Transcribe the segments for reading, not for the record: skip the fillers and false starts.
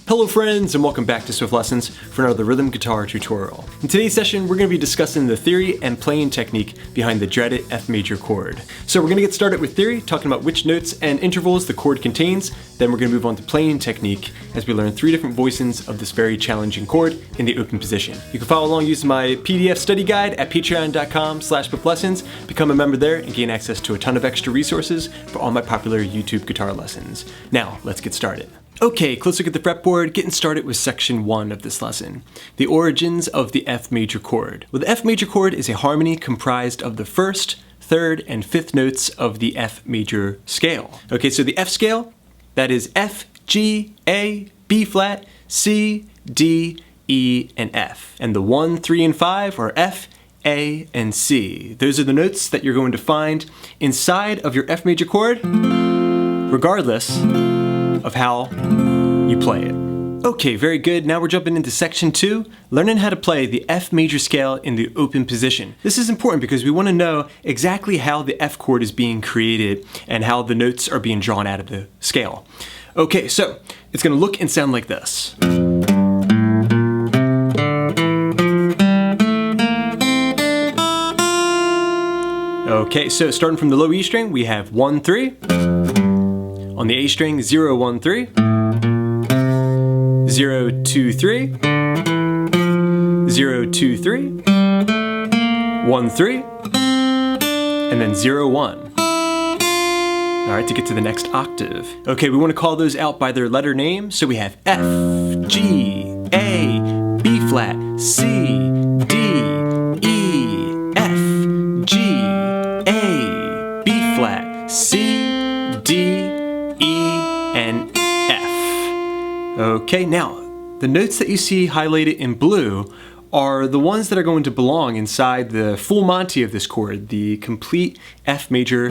Hello friends, and welcome back to Swiftlessons for another rhythm guitar tutorial. In today's session, we're going to be discussing the theory and playing technique behind the dreaded F major chord. So we're going to get started with theory, talking about which notes and intervals the chord contains. Then we're going to move on to playing technique as we learn 3 different voicings of this very challenging chord in the open position. You can follow along using my PDF study guide at patreon.com/swiftlessons, become a member there and gain access to a ton of extra resources for all my popular YouTube guitar lessons. Now, let's get started. Okay, close look at the fretboard, getting started with section 1 of this lesson, the origins of the F major chord. Well, the F major chord is a harmony comprised of the 1st, 3rd, and 5th notes of the F major scale. Okay, so the F scale, that is F, G, A, B flat, C, D, E, and F. And the 1, 3, and 5 are F, A, and C. Those are the notes that you're going to find inside of your F major chord, regardless of how you play it. Okay, very good. Now we're jumping into section 2, learning how to play the F major scale in the open position. This is important because we want to know exactly how the F chord is being created and how the notes are being drawn out of the scale. Okay, so it's going to look and sound like this. Okay, so starting from the low E string, we have 1, 3. On the A string, 0, 1, 3, 0, 2, 3, 0, 2, 3, 1, 3, and then 0, 1. All right, to get to the next octave. Okay, we want to call those out by their letter name, so we have F, G, A, B flat, C, D, E, F, G, A, B flat, C, D, E, and F. Okay, now, the notes that you see highlighted in blue are the ones that are going to belong inside the full Monty of this chord, the complete F major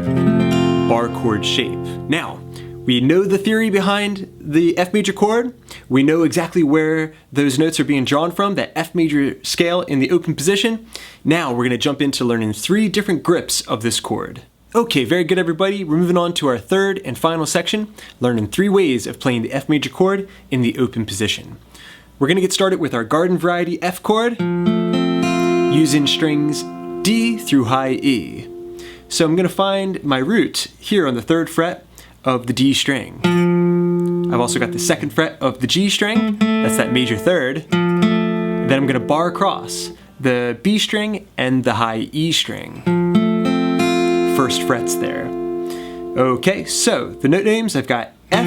bar chord shape. Now, we know the theory behind the F major chord. We know exactly where those notes are being drawn from, that F major scale in the open position. Now, we're going to jump into learning 3 different grips of this chord. Okay, very good everybody. We're moving on to our 3rd and final section, learning 3 ways of playing the F major chord in the open position. We're going to get started with our garden variety F chord using strings D through high E. So I'm going to find my root here on the 3rd fret of the D string. I've also got the 2nd fret of the G string, that's that major 3rd. Then I'm going to bar across the B string and the high E string. 1st frets there. Okay, so the note names, I've got F,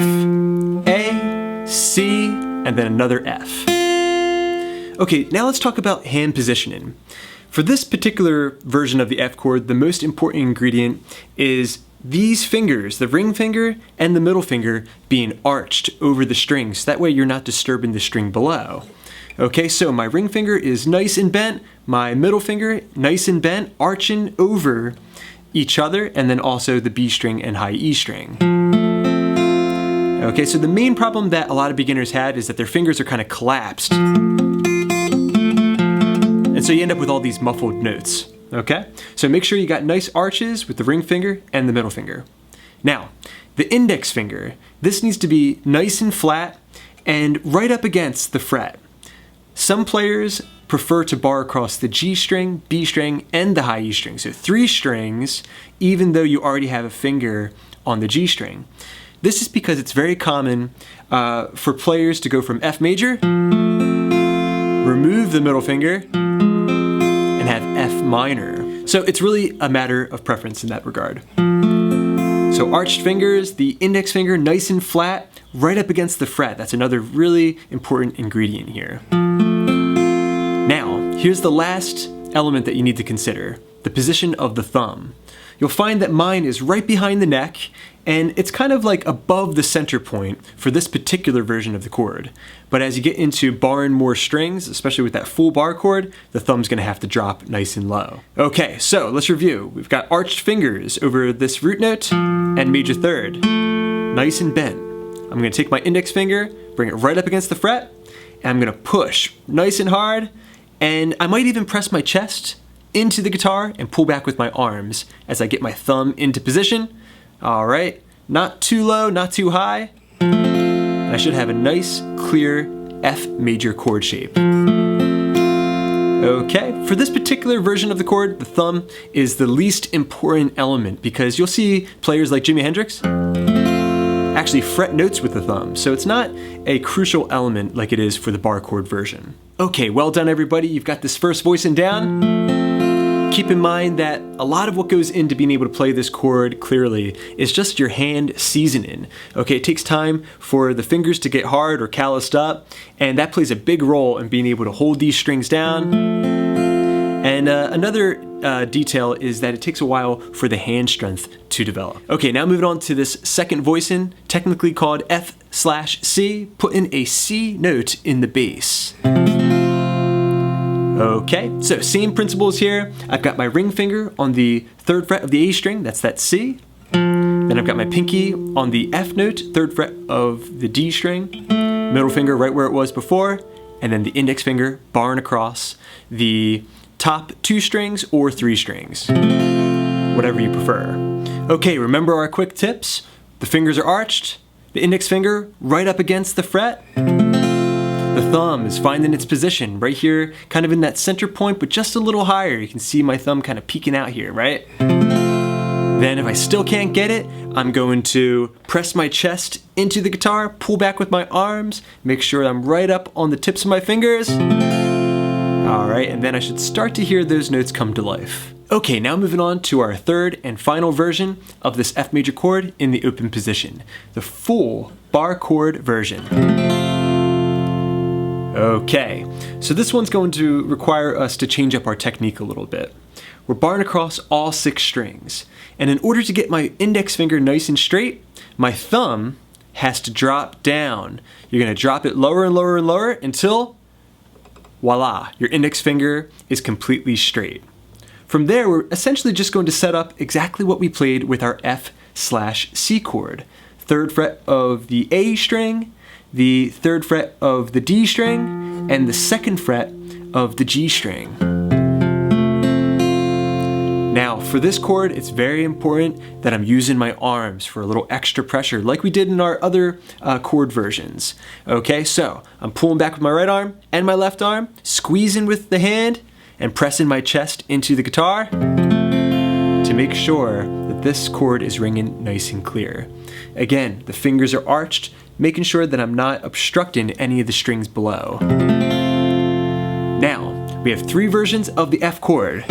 A, C, and then another F. Okay, now let's talk about hand positioning. For this particular version of the F chord, the most important ingredient is these fingers, the ring finger and the middle finger, being arched over the strings. That way you're not disturbing the string below. Okay, so my ring finger is nice and bent, my middle finger nice and bent, arching over each other, and then also the B string and high E string. Okay, so the main problem that a lot of beginners had is that their fingers are kind of collapsed. And so you end up with all these muffled notes. Okay, so make sure you got nice arches with the ring finger and the middle finger. Now, the index finger, this needs to be nice and flat and right up against the fret. Some players prefer to bar across the G string, B string, and the high E string. So 3 strings, even though you already have a finger on the G string. This is because it's very common for players to go from F major, remove the middle finger, and have F minor. So it's really a matter of preference in that regard. So arched fingers, the index finger nice and flat, right up against the fret. That's another really important ingredient here. Now, here's the last element that you need to consider, the position of the thumb. You'll find that mine is right behind the neck, and it's kind of like above the center point for this particular version of the chord. But as you get into barring more strings, especially with that full bar chord, the thumb's gonna have to drop nice and low. Okay, so let's review. We've got arched fingers over this root note and major 3rd, nice and bent. I'm gonna take my index finger, bring it right up against the fret, and I'm gonna push nice and hard, and I might even press my chest into the guitar and pull back with my arms as I get my thumb into position. All right, not too low, not too high. I should have a nice, clear F major chord shape. Okay, for this particular version of the chord, the thumb is the least important element because you'll see players like Jimi Hendrix actually fret notes with the thumb, so it's not a crucial element like it is for the bar chord version. Okay, well done everybody, you've got this first voicing down. Keep in mind that a lot of what goes into being able to play this chord clearly is just your hand seasoning. Okay, it takes time for the fingers to get hard or calloused up, and that plays a big role in being able to hold these strings down. And another detail is that it takes a while for the hand strength to develop. Okay, now moving on to this second voicing, technically called F/C, putting a C note in the bass. Okay, so same principles here. I've got my ring finger on the 3rd fret of the A string, that's that C. Then I've got my pinky on the F note, 3rd fret of the D string. Middle finger right where it was before. And then the index finger barring across the top 2 strings or 3 strings. Whatever you prefer. Okay, remember our quick tips. The fingers are arched, the index finger right up against the fret. The thumb is finding its position right here, kind of in that center point, but just a little higher. You can see my thumb kind of peeking out here, right? Then if I still can't get it, I'm going to press my chest into the guitar, pull back with my arms, make sure I'm right up on the tips of my fingers. All right, and then I should start to hear those notes come to life. Okay, now moving on to our third and final version of this F major chord in the open position, the full bar chord version. Okay, so this one's going to require us to change up our technique a little bit. We're barring across all 6 strings, and in order to get my index finger nice and straight, my thumb has to drop down. You're going to drop it lower and lower and lower until, voila, your index finger is completely straight. From there, we're essentially just going to set up exactly what we played with our F/C chord. 3rd fret of the A string, the 3rd fret of the D string, and the 2nd fret of the G string. Now, for this chord, it's very important that I'm using my arms for a little extra pressure, like we did in our other chord versions. Okay, so I'm pulling back with my right arm and my left arm, squeezing with the hand, and pressing my chest into the guitar to make sure that this chord is ringing nice and clear. Again, the fingers are arched, making sure that I'm not obstructing any of the strings below. Now, we have 3 versions of the F chord.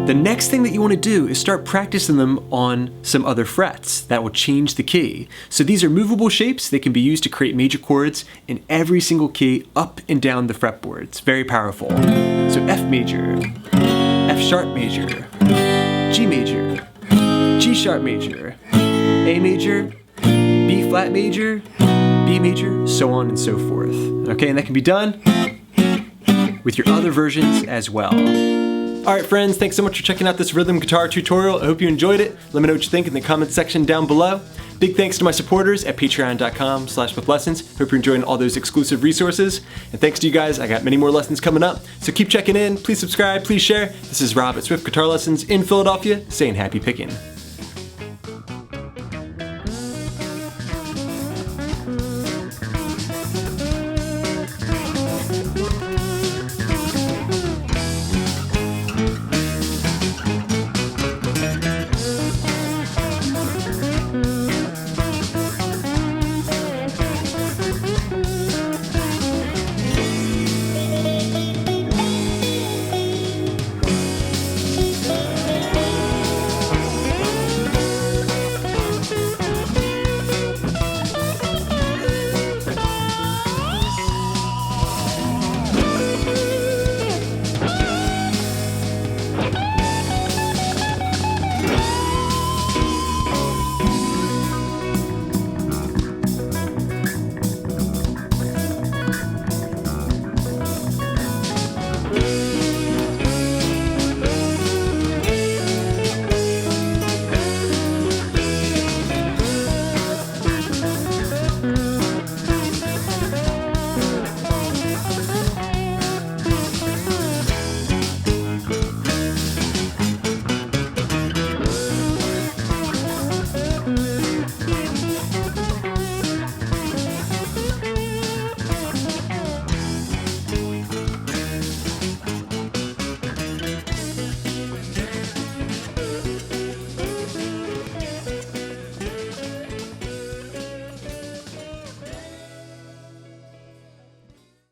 The next thing that you want to do is start practicing them on some other frets. That will change the key. So these are movable shapes. They can be used to create major chords in every single key up and down the fretboard. It's very powerful. So F major, F sharp major, G major, G sharp major, A major, B flat major, B major, so on and so forth. Okay, and that can be done with your other versions as well. Alright friends, thanks so much for checking out this rhythm guitar tutorial. I hope you enjoyed it. Let me know what you think in the comment section down below. Big thanks to my supporters at patreon.com/swiftlessons. Hope you're enjoying all those exclusive resources. And thanks to you guys, I got many more lessons coming up. So keep checking in, please subscribe, please share. This is Rob at Swift Guitar Lessons in Philadelphia, saying happy picking.